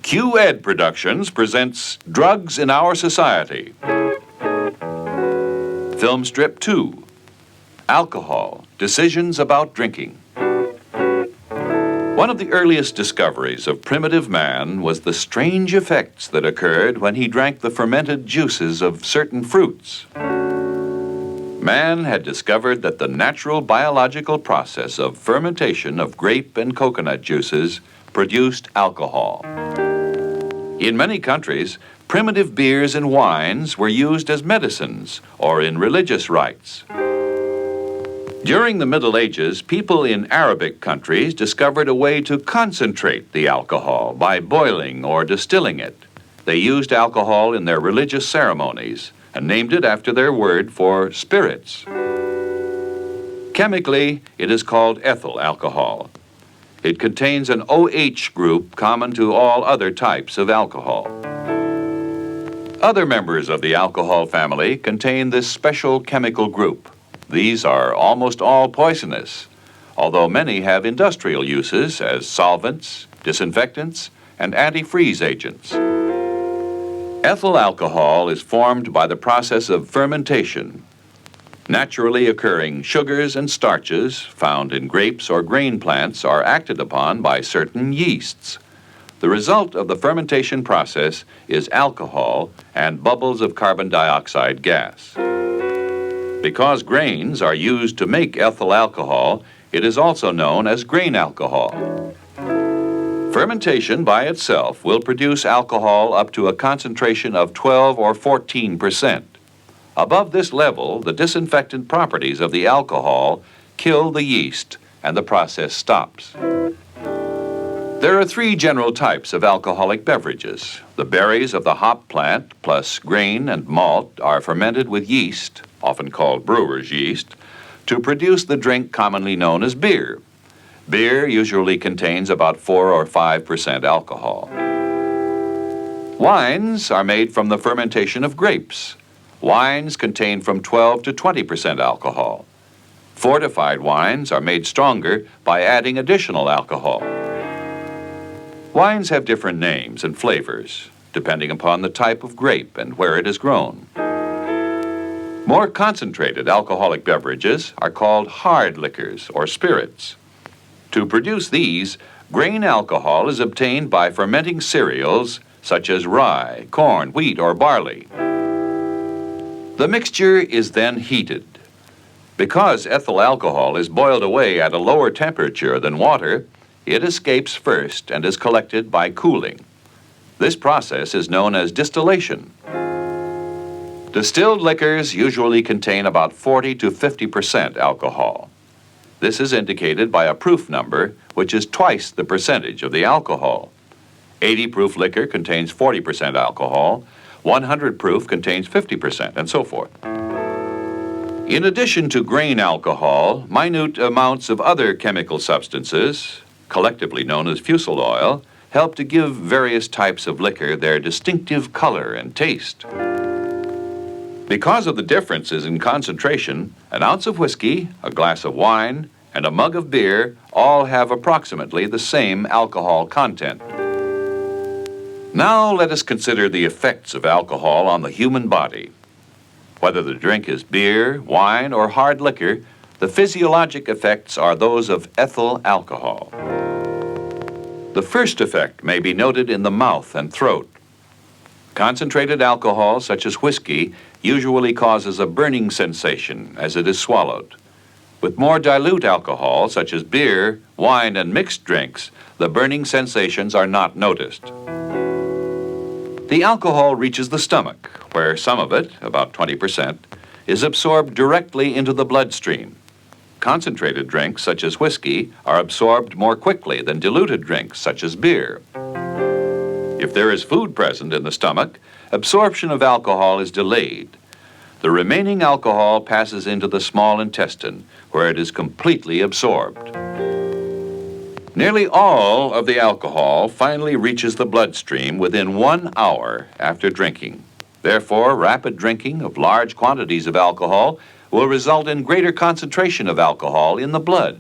QED Productions presents Drugs in Our Society. Film Strip 2, Alcohol, Decisions About Drinking. One of the earliest discoveries of primitive man was the strange effects that occurred when he drank the fermented juices of certain fruits. Man had discovered that the natural biological process of fermentation of grape and coconut juices produced alcohol. In many countries, primitive beers and wines were used as medicines or in religious rites. During the Middle Ages, people in Arabic countries discovered a way to concentrate the alcohol by boiling or distilling it. They used alcohol in their religious ceremonies and named it after their word for spirits. Chemically, it is called ethyl alcohol. It contains an OH group common to all other types of alcohol. Other members of the alcohol family contain this special chemical group. These are almost all poisonous, although many have industrial uses as solvents, disinfectants, and antifreeze agents. Ethyl alcohol is formed by the process of fermentation. Naturally occurring sugars and starches found in grapes or grain plants are acted upon by certain yeasts. The result of the fermentation process is alcohol and bubbles of carbon dioxide gas. Because grains are used to make ethyl alcohol, it is also known as grain alcohol. Fermentation by itself will produce alcohol up to a concentration of 12 or 14%. Above this level, the disinfectant properties of the alcohol kill the yeast, and the process stops. There are three general types of alcoholic beverages. The berries of the hop plant, plus grain and malt, are fermented with yeast, often called brewer's yeast, to produce the drink commonly known as beer. Beer usually contains about 4 or 5% alcohol. Wines are made from the fermentation of grapes. Wines contain from 12 to 20% alcohol. Fortified wines are made stronger by adding additional alcohol. Wines have different names and flavors, depending upon the type of grape and where it is grown. More concentrated alcoholic beverages are called hard liquors or spirits. To produce these, grain alcohol is obtained by fermenting cereals such as rye, corn, wheat, or barley. The mixture is then heated. Because ethyl alcohol is boiled away at a lower temperature than water, it escapes first and is collected by cooling. This process is known as distillation. Distilled liquors usually contain about 40 to 50% alcohol. This is indicated by a proof number, which is twice the percentage of the alcohol. 80 proof liquor contains 40% alcohol, 100 proof contains 50%, and so forth. In addition to grain alcohol, minute amounts of other chemical substances, collectively known as fusel oil, help to give various types of liquor their distinctive color and taste. Because of the differences in concentration, an ounce of whiskey, a glass of wine, and a mug of beer all have approximately the same alcohol content. Now let us consider the effects of alcohol on the human body. Whether the drink is beer, wine, or hard liquor, the physiologic effects are those of ethyl alcohol. The first effect may be noted in the mouth and throat. Concentrated alcohol, such as whiskey, usually causes a burning sensation as it is swallowed. With more dilute alcohol, such as beer, wine, and mixed drinks, the burning sensations are not noticed. The alcohol reaches the stomach, where some of it, about 20%, is absorbed directly into the bloodstream. Concentrated drinks, such as whiskey, are absorbed more quickly than diluted drinks, such as beer. If there is food present in the stomach, absorption of alcohol is delayed. The remaining alcohol passes into the small intestine, where it is completely absorbed. Nearly all of the alcohol finally reaches the bloodstream within 1 hour after drinking. Therefore, rapid drinking of large quantities of alcohol will result in greater concentration of alcohol in the blood.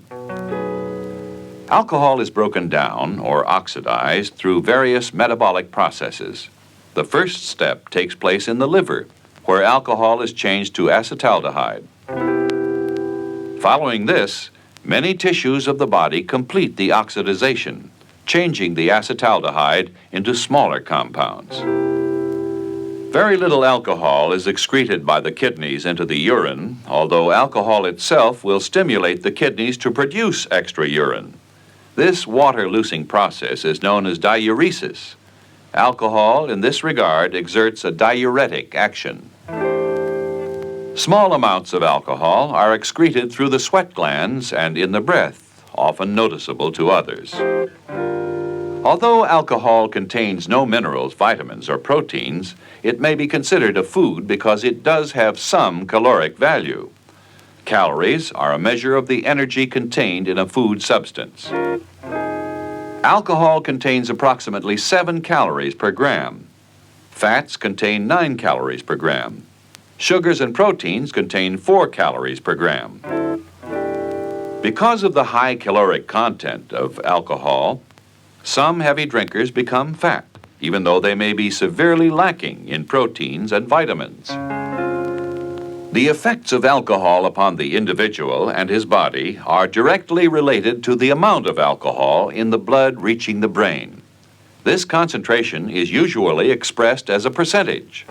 Alcohol is broken down or oxidized through various metabolic processes. The first step takes place in the liver, where alcohol is changed to acetaldehyde. Following this, many tissues of the body complete the oxidization, changing the acetaldehyde into smaller compounds. Very little alcohol is excreted by the kidneys into the urine, although alcohol itself will stimulate the kidneys to produce extra urine. This water-loosing process is known as diuresis. Alcohol, in this regard, exerts a diuretic action. Small amounts of alcohol are excreted through the sweat glands and in the breath, often noticeable to others. Although alcohol contains no minerals, vitamins, or proteins, it may be considered a food because it does have some caloric value. Calories are a measure of the energy contained in a food substance. Alcohol contains approximately 7 calories per gram. Fats contain 9 calories per gram. Sugars and proteins contain 4 calories per gram. Because of the high caloric content of alcohol, some heavy drinkers become fat, even though they may be severely lacking in proteins and vitamins. The effects of alcohol upon the individual and his body are directly related to the amount of alcohol in the blood reaching the brain. This concentration is usually expressed as a percentage.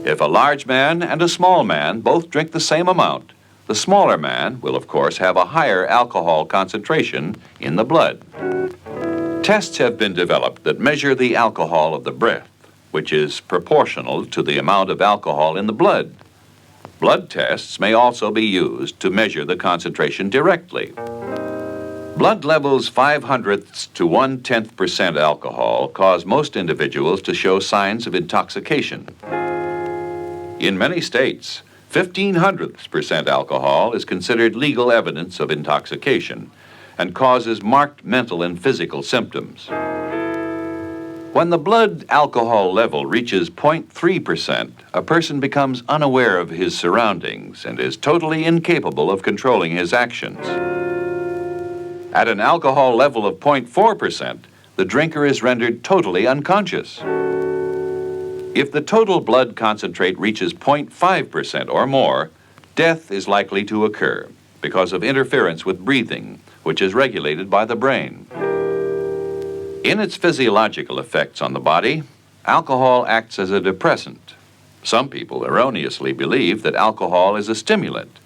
If a large man and a small man both drink the same amount, the smaller man will, of course, have a higher alcohol concentration in the blood. Tests have been developed that measure the alcohol of the breath, which is proportional to the amount of alcohol in the blood. Blood tests may also be used to measure the concentration directly. Blood levels 0.05 to 0.1% alcohol cause most individuals to show signs of intoxication. In many states, 0.15% alcohol is considered legal evidence of intoxication and causes marked mental and physical symptoms. When the blood alcohol level reaches 0.3%, a person becomes unaware of his surroundings and is totally incapable of controlling his actions. At an alcohol level of 0.4%, the drinker is rendered totally unconscious. If the total blood concentrate reaches 0.5% or more, death is likely to occur because of interference with breathing, which is regulated by the brain. In its physiological effects on the body, alcohol acts as a depressant. Some people erroneously believe that alcohol is a stimulant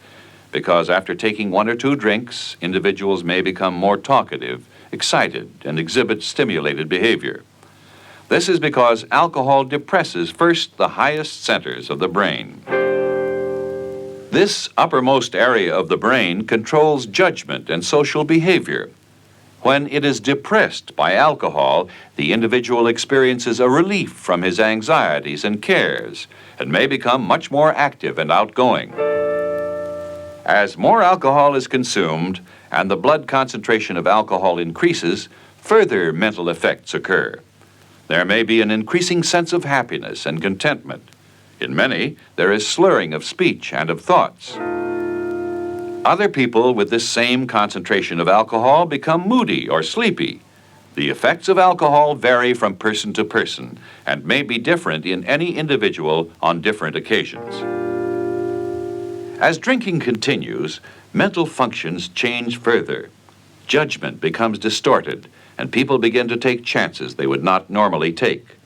because after taking 1 or 2 drinks, individuals may become more talkative, excited, and exhibit stimulated behavior. This is because alcohol depresses first the highest centers of the brain. This uppermost area of the brain controls judgment and social behavior. When it is depressed by alcohol, the individual experiences a relief from his anxieties and cares and may become much more active and outgoing. As more alcohol is consumed and the blood concentration of alcohol increases, further mental effects occur. There may be an increasing sense of happiness and contentment. In many, there is slurring of speech and of thoughts. Other people with this same concentration of alcohol become moody or sleepy. The effects of alcohol vary from person to person and may be different in any individual on different occasions. As drinking continues, mental functions change further. Judgment becomes distorted, and people begin to take chances they would not normally take.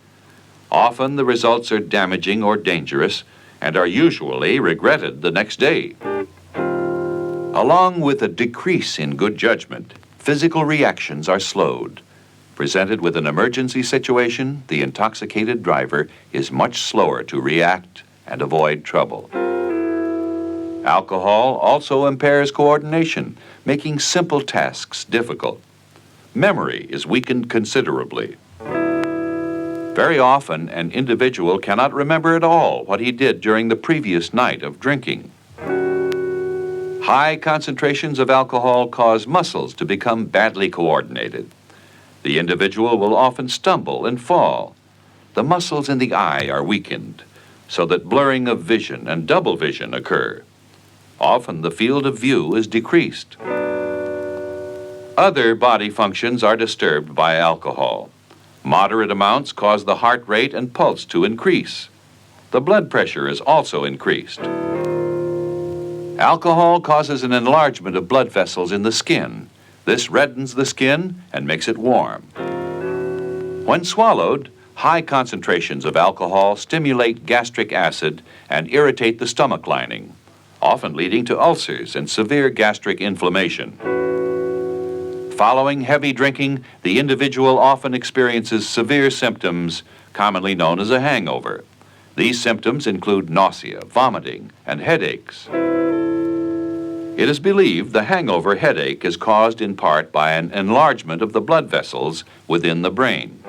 Often the results are damaging or dangerous and are usually regretted the next day. Along with a decrease in good judgment, physical reactions are slowed. Presented with an emergency situation, the intoxicated driver is much slower to react and avoid trouble. Alcohol also impairs coordination, making simple tasks difficult. Memory is weakened considerably. Very often, an individual cannot remember at all what he did during the previous night of drinking. High concentrations of alcohol cause muscles to become badly coordinated. The individual will often stumble and fall. The muscles in the eye are weakened, so that blurring of vision and double vision occur. Often the field of view is decreased. Other body functions are disturbed by alcohol. Moderate amounts cause the heart rate and pulse to increase. The blood pressure is also increased. Alcohol causes an enlargement of blood vessels in the skin. This reddens the skin and makes it warm. When swallowed, high concentrations of alcohol stimulate gastric acid and irritate the stomach lining, often leading to ulcers and severe gastric inflammation. Following heavy drinking, the individual often experiences severe symptoms, commonly known as a hangover. These symptoms include nausea, vomiting, and headaches. It is believed the hangover headache is caused in part by an enlargement of the blood vessels within the brain.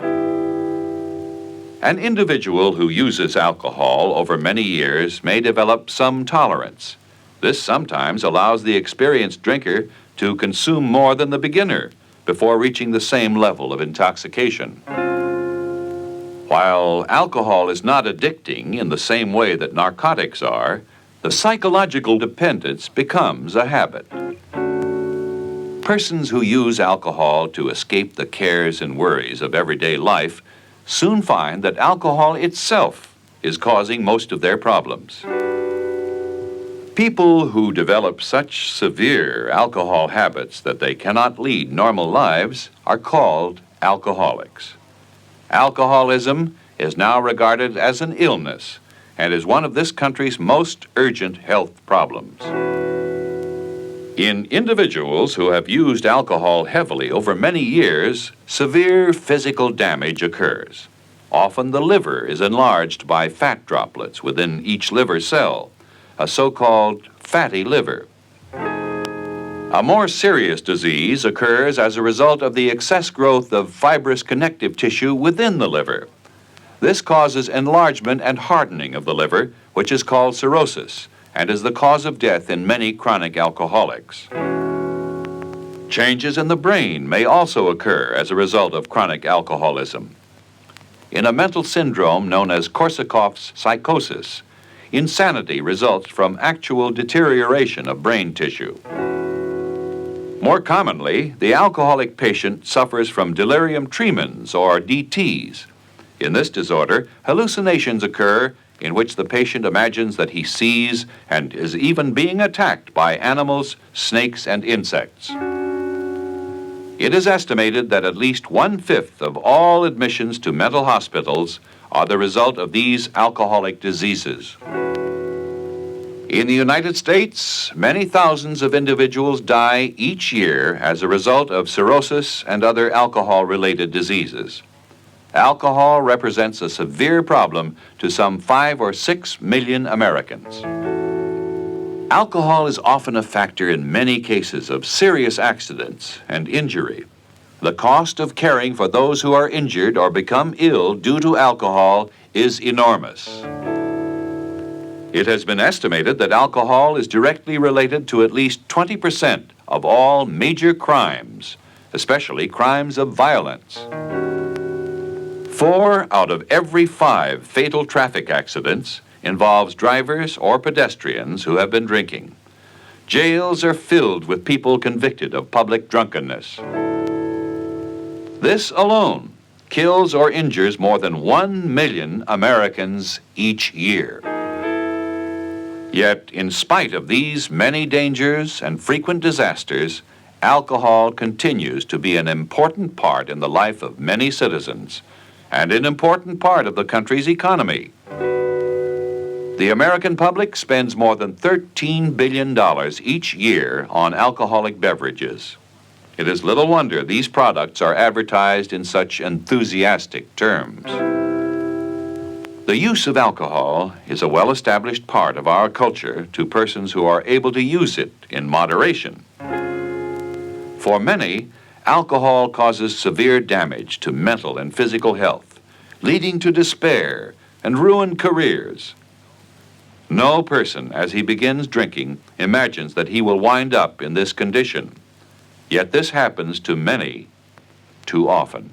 An individual who uses alcohol over many years may develop some tolerance. This sometimes allows the experienced drinker to consume more than the beginner before reaching the same level of intoxication. While alcohol is not addicting in the same way that narcotics are, the psychological dependence becomes a habit. Persons who use alcohol to escape the cares and worries of everyday life soon find that alcohol itself is causing most of their problems. People who develop such severe alcohol habits that they cannot lead normal lives are called alcoholics. Alcoholism is now regarded as an illness and is one of this country's most urgent health problems. In individuals who have used alcohol heavily over many years, severe physical damage occurs. Often the liver is enlarged by fat droplets within each liver cell, a so-called fatty liver. A more serious disease occurs as a result of the excess growth of fibrous connective tissue within the liver. This causes enlargement and hardening of the liver, which is called cirrhosis, and is the cause of death in many chronic alcoholics. Changes in the brain may also occur as a result of chronic alcoholism. In a mental syndrome known as Korsakoff's psychosis, insanity results from actual deterioration of brain tissue. More commonly, the alcoholic patient suffers from delirium tremens or DTs. In this disorder, hallucinations occur in which the patient imagines that he sees and is even being attacked by animals, snakes, and insects. It is estimated that at least 1/5 of all admissions to mental hospitals are the result of these alcoholic diseases. In the United States, many thousands of individuals die each year as a result of cirrhosis and other alcohol-related diseases. Alcohol represents a severe problem to some 5 or 6 million Americans. Alcohol is often a factor in many cases of serious accidents and injury. The cost of caring for those who are injured or become ill due to alcohol is enormous. It has been estimated that alcohol is directly related to at least 20% of all major crimes, especially crimes of violence. 4 out of every 5 fatal traffic accidents involves drivers or pedestrians who have been drinking. Jails are filled with people convicted of public drunkenness. This alone kills or injures more than 1 million Americans each year. Yet, in spite of these many dangers and frequent disasters, alcohol continues to be an important part in the life of many citizens and an important part of the country's economy. The American public spends more than $13 billion each year on alcoholic beverages. It is little wonder these products are advertised in such enthusiastic terms. The use of alcohol is a well-established part of our culture to persons who are able to use it in moderation. For many, alcohol causes severe damage to mental and physical health, leading to despair and ruined careers. No person, as he begins drinking, imagines that he will wind up in this condition. Yet this happens to many too often.